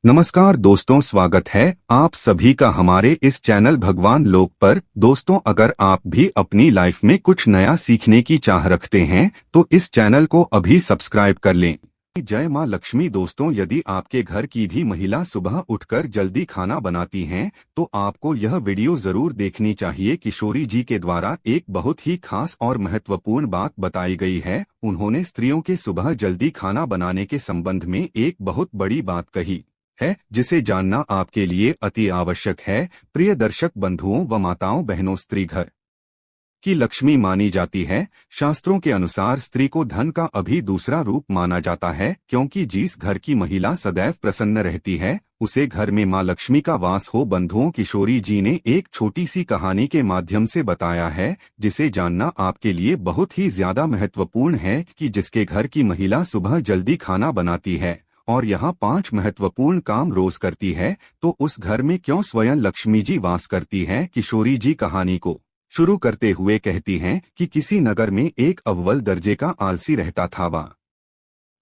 नमस्कार दोस्तों, स्वागत है आप सभी का हमारे इस चैनल भगवान लोक पर। दोस्तों, अगर आप भी अपनी लाइफ में कुछ नया सीखने की चाह रखते हैं तो इस चैनल को अभी सब्सक्राइब कर लें। जय मां लक्ष्मी। दोस्तों, यदि आपके घर की भी महिला सुबह उठकर जल्दी खाना बनाती हैं तो आपको यह वीडियो जरूर देखनी चाहिए। किशोरी जी के द्वारा एक बहुत ही खास और महत्वपूर्ण बात बताई गई है। उन्होंने स्त्रियों के सुबह जल्दी खाना बनाने के संबंध में एक बहुत बड़ी बात कही है, जिसे जानना आपके लिए अति आवश्यक है। प्रिय दर्शक बंधुओं व माताओं बहनों, स्त्री घर की लक्ष्मी मानी जाती है। शास्त्रों के अनुसार स्त्री को धन का अभी दूसरा रूप माना जाता है, क्योंकि जिस घर की महिला सदैव प्रसन्न रहती है उसे घर में मां लक्ष्मी का वास हो। बंधुओं, किशोरी जी ने एक छोटी सी कहानी के माध्यम से बताया है, जिसे जानना आपके लिए बहुत ही ज्यादा महत्वपूर्ण है कि जिसके घर की महिला सुबह जल्दी खाना बनाती है और यहाँ 5 महत्वपूर्ण काम रोज करती है, तो उस घर में क्यों स्वयं लक्ष्मी जी वास करती हैं। किशोरी जी कहानी को शुरू करते हुए कहती हैं कि किसी नगर में एक अव्वल दर्जे का आलसी रहता था। वह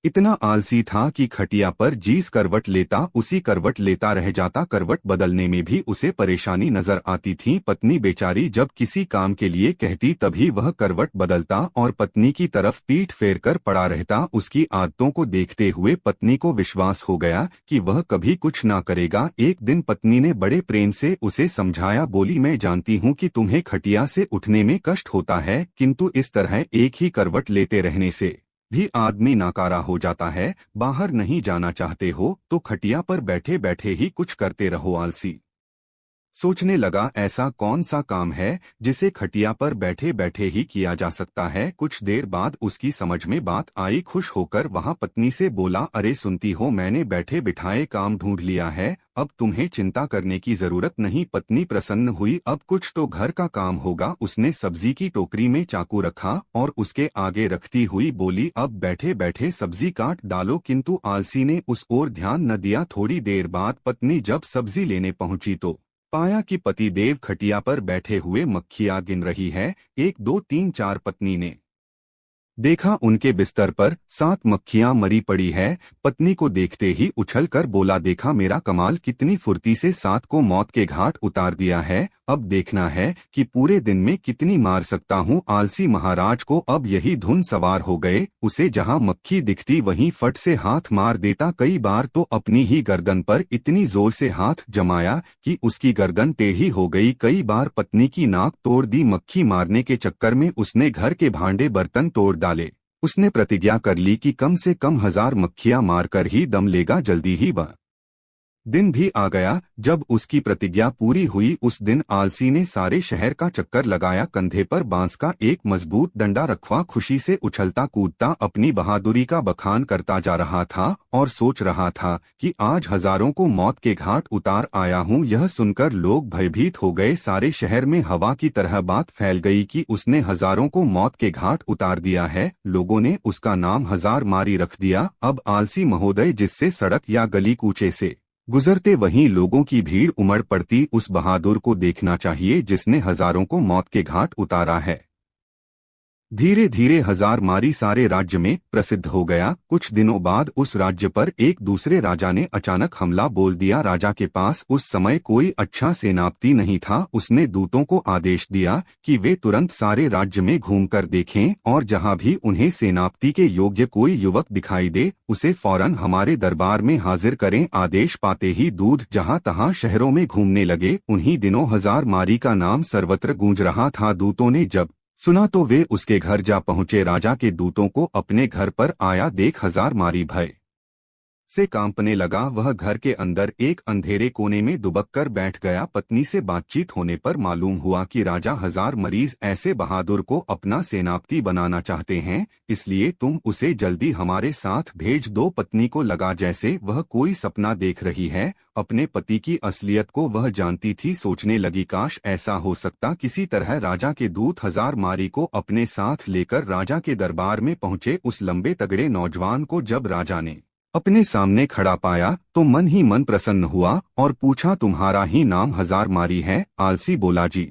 इतना आलसी था कि खटिया पर जिस करवट लेता उसी करवट लेता रह जाता। करवट बदलने में भी उसे परेशानी नजर आती थी। पत्नी बेचारी जब किसी काम के लिए कहती तभी वह करवट बदलता और पत्नी की तरफ पीठ फेर कर पड़ा रहता। उसकी आदतों को देखते हुए पत्नी को विश्वास हो गया कि वह कभी कुछ ना करेगा। एक दिन पत्नी ने बड़े प्रेम से उसे समझाया। बोली, मैं जानती हूँ कि तुम्हें खटिया से उठने में कष्ट होता है, किंतु इस तरह एक ही करवट लेते रहने से भी आदमी नाकारा हो जाता है। बाहर नहीं जाना चाहते हो तो खटिया पर बैठे बैठे ही कुछ करते रहो। आलसी सोचने लगा, ऐसा कौन सा काम है जिसे खटिया पर बैठे बैठे ही किया जा सकता है। कुछ देर बाद उसकी समझ में बात आई। खुश होकर वहां पत्नी से बोला, अरे सुनती हो, मैंने बैठे बिठाए काम ढूंढ लिया है, अब तुम्हें चिंता करने की जरूरत नहीं। पत्नी प्रसन्न हुई, अब कुछ तो घर का काम होगा। उसने सब्जी की टोकरी में चाकू रखा और उसके आगे रखती हुई बोली, अब बैठे बैठे सब्जी काट डालो। किंतु आलसी ने उस ओर ध्यान न दिया। थोड़ी देर बाद पत्नी जब सब्जी लेने पहुंची तो पाया कि पति देव खटिया पर बैठे हुए मक्खियां गिन रही है। 1 2 3 4 पत्नी ने देखा उनके बिस्तर पर 7 मक्खियां मरी पड़ी है। पत्नी को देखते ही उछल कर बोला, देखा मेरा कमाल, कितनी फुर्ती से 7 को मौत के घाट उतार दिया है। अब देखना है कि पूरे दिन में कितनी मार सकता हूँ। आलसी महाराज को अब यही धुन सवार हो गए। उसे जहाँ मक्खी दिखती वहीं फट से हाथ मार देता। कई बार तो अपनी ही गर्दन पर इतनी जोर से हाथ जमाया कि उसकी गर्दन टेढ़ी हो गई। कई बार पत्नी की नाक तोड़ दी। मक्खी मारने के चक्कर में उसने घर के भांडे बर्तन तोड़ डाले। उसने प्रतिज्ञा कर ली कि कम से कम 1000 मक्खियां मारकर ही दम लेगा। जल्दी ही वह दिन भी आ गया जब उसकी प्रतिज्ञा पूरी हुई। उस दिन आलसी ने सारे शहर का चक्कर लगाया। कंधे पर बांस का एक मजबूत डंडा रखवा खुशी से उछलता कूदता अपनी बहादुरी का बखान करता जा रहा था और सोच रहा था कि आज हजारों को मौत के घाट उतार आया हूँ। यह सुनकर लोग भयभीत हो गए। सारे शहर में हवा की तरह बात फैल गई कि उसने हजारों को मौत के घाट उतार दिया है। लोगों ने उसका नाम 1000 मारी रख दिया। अब आलसी महोदय जिससे सड़क या गली कूचे से गुजरते वहीं लोगों की भीड़ उमड़ पड़ती। उस बहादुर को देखना चाहिए जिसने हजारों को मौत के घाट उतारा है। धीरे धीरे 1000 मारी सारे राज्य में प्रसिद्ध हो गया। कुछ दिनों बाद उस राज्य पर एक दूसरे राजा ने अचानक हमला बोल दिया। राजा के पास उस समय कोई अच्छा सेनापति नहीं था। उसने दूतों को आदेश दिया कि वे तुरंत सारे राज्य में घूमकर देखें और जहां भी उन्हें सेनापति के योग्य कोई युवक दिखाई दे उसे फौरन हमारे दरबार में हाजिर करें। आदेश पाते ही दूत जहां तहां शहरों में घूमने लगे। उन्हीं दिनों 1000 मारी का नाम सर्वत्र गूंज रहा था। दूतों ने जब सुना तो वे उसके घर जा पहुंचे। राजा के दूतों को अपने घर पर आया देख 1000 मारी भय से कांपने लगा। वह घर के अंदर एक अंधेरे कोने में दुबक कर बैठ गया। पत्नी से बातचीत होने पर मालूम हुआ कि राजा 1000 मरीज ऐसे बहादुर को अपना सेनापति बनाना चाहते हैं, इसलिए तुम उसे जल्दी हमारे साथ भेज दो। पत्नी को लगा जैसे वह कोई सपना देख रही है। अपने पति की असलियत को वह जानती थी। सोचने लगी, काश ऐसा हो सकता। किसी तरह राजा के दूत 1000 मारी को अपने साथ लेकर राजा के दरबार में पहुंचे। उस लंबे तगड़े नौजवान को जब राजा ने अपने सामने खड़ा पाया तो मन ही मन प्रसन्न हुआ और पूछा, तुम्हारा ही नाम 1000 मारी है? आलसी बोला, जी।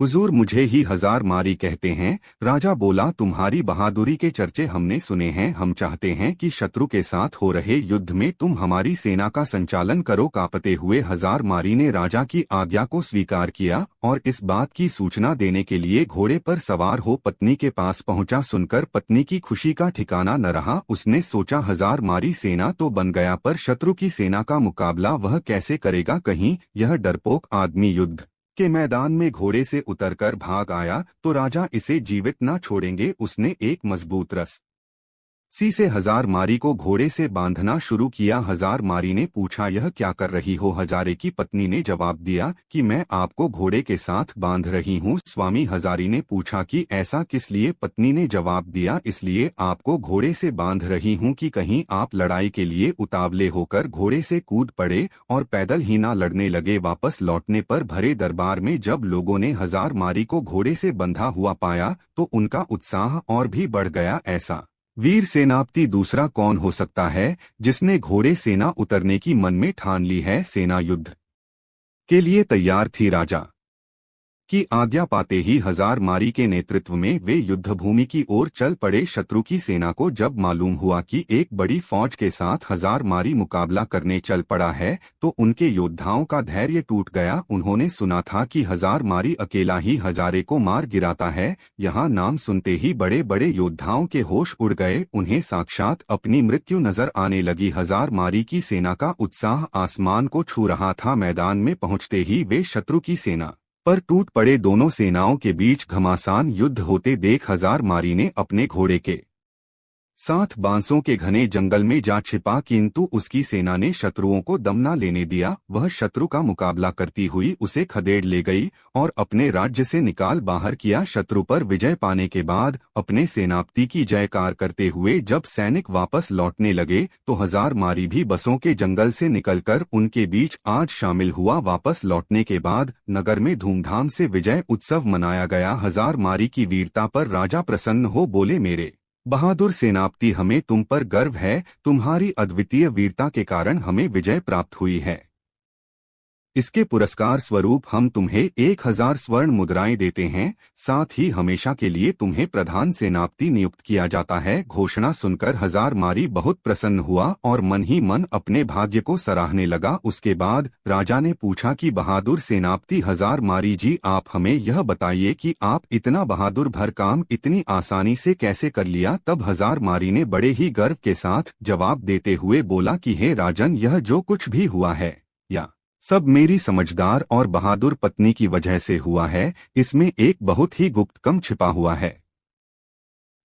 हुजूर मुझे ही हजार मारी कहते हैं। राजा बोला, तुम्हारी बहादुरी के चर्चे हमने सुने हैं। हम चाहते हैं कि शत्रु के साथ हो रहे युद्ध में तुम हमारी सेना का संचालन करो। कांपते हुए हजार मारी ने राजा की आज्ञा को स्वीकार किया और इस बात की सूचना देने के लिए घोड़े पर सवार हो पत्नी के पास पहुंचा। सुनकर पत्नी की खुशी का ठिकाना न रहा। उसने सोचा, हजार मारी सेना तो बन गया, पर शत्रु की सेना का मुकाबला वह कैसे करेगा? कहीं यह डरपोक आदमी युद्ध के मैदान में घोड़े से उतरकर भाग आया तो राजा इसे जीवित न छोड़ेंगे। उसने एक मजबूत रस्सी से हजार मारी को घोड़े से बांधना शुरू किया। हजार मारी ने पूछा, यह क्या कर रही हो? हजारे की पत्नी ने जवाब दिया कि मैं आपको घोड़े के साथ बांध रही हूँ। स्वामी हजारी ने पूछा कि ऐसा किस लिए? पत्नी ने जवाब दिया, इसलिए आपको घोड़े से बांध रही हूँ कि कहीं आप लड़ाई के लिए उतावले होकर घोड़े से कूद पड़े और पैदल ही ना लड़ने लगे। वापस लौटने पर भरे दरबार में जब लोगों ने हजार मारी को घोड़े से बंधा हुआ पाया तो उनका उत्साह और भी बढ़ गया। ऐसा वीर सेनापति दूसरा कौन हो सकता है जिसने घोड़े सेना उतरने की मन में ठान ली है? सेना युद्ध के लिए तैयार थी। राजा की आज्ञा पाते ही हजार मारी के नेतृत्व में वे युद्धभूमि की ओर चल पड़े। शत्रु की सेना को जब मालूम हुआ कि एक बड़ी फौज के साथ हजार मारी मुकाबला करने चल पड़ा है तो उनके योद्धाओं का धैर्य टूट गया। उन्होंने सुना था कि हजार मारी अकेला ही हजारे को मार गिराता है। यहाँ नाम सुनते ही बड़े बड़े योद्धाओं के होश उड़ गए। उन्हें साक्षात अपनी मृत्यु नजर आने लगी। हजार मारी की सेना का उत्साह आसमान को छू रहा था। मैदान में पहुंचते ही वे शत्रु की सेना पर टूट पड़े। दोनों सेनाओं के बीच घमासान युद्ध होते देख हजार मारी ने अपने घोड़े के साथ बांसों के घने जंगल में जा छिपा, किंतु उसकी सेना ने शत्रुओं को दम न लेने दिया। वह शत्रु का मुकाबला करती हुई उसे खदेड़ ले गई और अपने राज्य से निकाल बाहर किया। शत्रु पर विजय पाने के बाद अपने सेनापति की जयकार करते हुए जब सैनिक वापस लौटने लगे तो हजार मारी भी बसों के जंगल से निकलकर उनके बीच आज शामिल हुआ। वापस लौटने के बाद नगर में धूमधाम से विजय उत्सव मनाया गया। हजार मारी की वीरता पर राजा प्रसन्न हो बोले, मेरे बहादुर सेनापति, हमें तुम पर गर्व है। तुम्हारी अद्वितीय वीरता के कारण हमें विजय प्राप्त हुई है। इसके पुरस्कार स्वरूप हम तुम्हें 1000 स्वर्ण मुद्राएं देते हैं। साथ ही हमेशा के लिए तुम्हें प्रधान सेनापति नियुक्त किया जाता है। घोषणा सुनकर हजार मारी बहुत प्रसन्न हुआ और मन ही मन अपने भाग्य को सराहने लगा। उसके बाद राजा ने पूछा कि बहादुर सेनापति हजार मारी जी, आप हमें यह बताइए कि आप इतना बहादुर भर काम इतनी आसानी से कैसे कर लिया? तब हजार मारी ने बड़े ही गर्व के साथ जवाब देते हुए बोला कि हे राजन, यह जो कुछ भी हुआ है या सब मेरी समझदार और बहादुर पत्नी की वजह से हुआ है। इसमें एक बहुत ही गुप्त कम छिपा हुआ है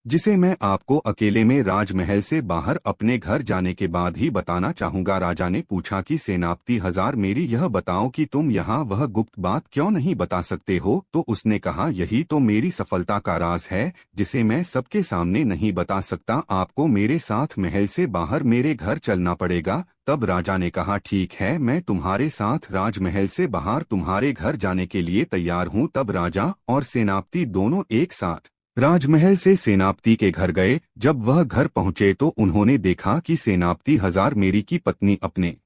जिसे मैं आपको अकेले में राजमहल से बाहर अपने घर जाने के बाद ही बताना चाहूंगा। राजा ने पूछा कि सेनापति हजार, मेरी यह बताओ कि तुम यहाँ वह गुप्त बात क्यों नहीं बता सकते हो? तो उसने कहा, यही तो मेरी सफलता का राज है जिसे मैं सबके सामने नहीं बता सकता। आपको मेरे साथ महल से बाहर मेरे घर चलना पड़ेगा। तब राजा ने कहा, ठीक है, मैं तुम्हारे साथ राजमहल से बाहर तुम्हारे घर जाने के लिए तैयार हूँ। तब राजा और सेनापति दोनों एक साथ राजमहल से सेनापति के घर गए। जब वह घर पहुंचे तो उन्होंने देखा कि सेनापति हजार मेरी की पत्नी अपने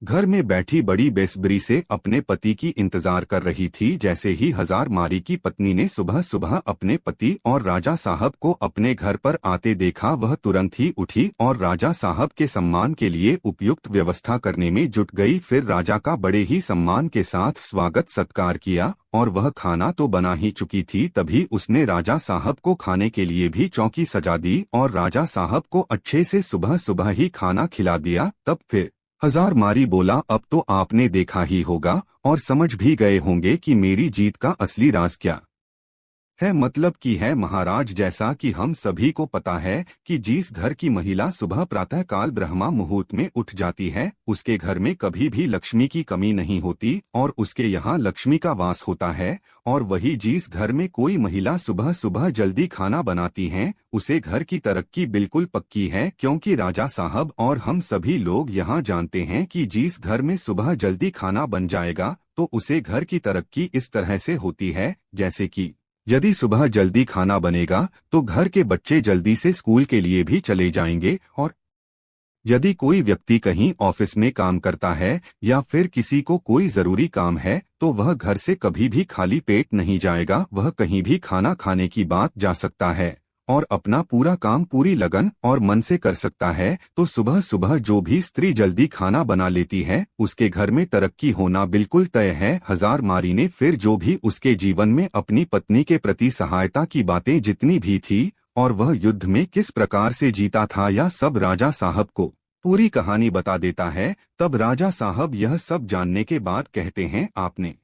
घर में बैठी बड़ी बेसब्री से अपने पति की इंतजार कर रही थी। जैसे ही हजार मारी की पत्नी ने सुबह सुबह अपने पति और राजा साहब को अपने घर पर आते देखा, वह तुरंत ही उठी और राजा साहब के सम्मान के लिए उपयुक्त व्यवस्था करने में जुट गई। फिर राजा का बड़े ही सम्मान के साथ स्वागत सत्कार किया और वह खाना तो बना ही चुकी थी, तभी उसने राजा साहब को खाने के लिए भी चौकी सजा दी और राजा साहब को अच्छे से सुबह सुबह ही खाना खिला दिया। तब फिर हजार मारी बोला, अब तो आपने देखा ही होगा और समझ भी गए होंगे कि मेरी जीत का असली राज क्या है। मतलब की है महाराज, जैसा कि हम सभी को पता है कि जिस घर की महिला सुबह प्रातःकाल ब्रह्मा मुहूर्त में उठ जाती है उसके घर में कभी भी लक्ष्मी की कमी नहीं होती और उसके यहाँ लक्ष्मी का वास होता है। और वही जिस घर में कोई महिला सुबह सुबह जल्दी खाना बनाती है उसे घर की तरक्की बिल्कुल पक्की है, क्योंकि राजा साहब और हम सभी लोग यहाँ जानते हैं कि जिस घर में सुबह जल्दी खाना बन जाएगा तो उसे घर की तरक्की इस तरह से होती है जैसे कि यदि सुबह जल्दी खाना बनेगा तो घर के बच्चे जल्दी से स्कूल के लिए भी चले जाएंगे और यदि कोई व्यक्ति कहीं ऑफिस में काम करता है या फिर किसी को कोई जरूरी काम है तो वह घर से कभी भी खाली पेट नहीं जाएगा। वह कहीं भी खाना खाने की बात जा सकता है और अपना पूरा काम पूरी लगन और मन से कर सकता है। तो सुबह सुबह जो भी स्त्री जल्दी खाना बना लेती है उसके घर में तरक्की होना बिल्कुल तय है। हजार मारी ने फिर जो भी उसके जीवन में अपनी पत्नी के प्रति सहायता की बातें जितनी भी थी और वह युद्ध में किस प्रकार से जीता था यह सब राजा साहब को पूरी कहानी बता देता है। तब राजा साहब यह सब जानने के बाद कहते हैं, आपने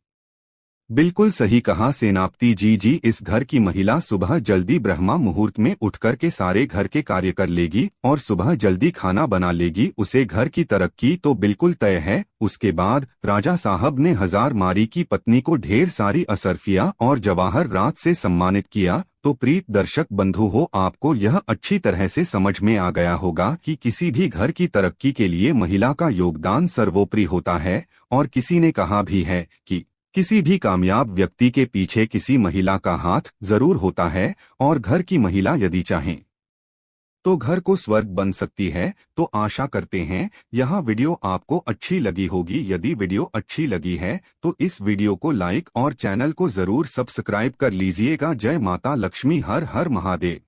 बिल्कुल सही कहा सेनापति जी। इस घर की महिला सुबह जल्दी ब्रह्मा मुहूर्त में उठकर के सारे घर के कार्य कर लेगी और सुबह जल्दी खाना बना लेगी, उसे घर की तरक्की तो बिल्कुल तय है। उसके बाद राजा साहब ने हजार मारी की पत्नी को ढेर सारी असरफिया और जवाहर रात से सम्मानित किया। तो प्रीत दर्शक बंधु हो, आपको यह अच्छी तरह से समझ में आ गया होगा कि किसी भी घर की तरक्की के लिए महिला का योगदान सर्वोपरि होता है। और किसी ने कहा भी है कि किसी भी कामयाब व्यक्ति के पीछे किसी महिला का हाथ जरूर होता है और घर की महिला यदि चाहें तो घर को स्वर्ग बन सकती है। तो आशा करते हैं यह वीडियो आपको अच्छी लगी होगी। यदि वीडियो अच्छी लगी है तो इस वीडियो को लाइक और चैनल को जरूर सब्सक्राइब कर लीजिएगा। जय माता लक्ष्मी, हर हर महादेव।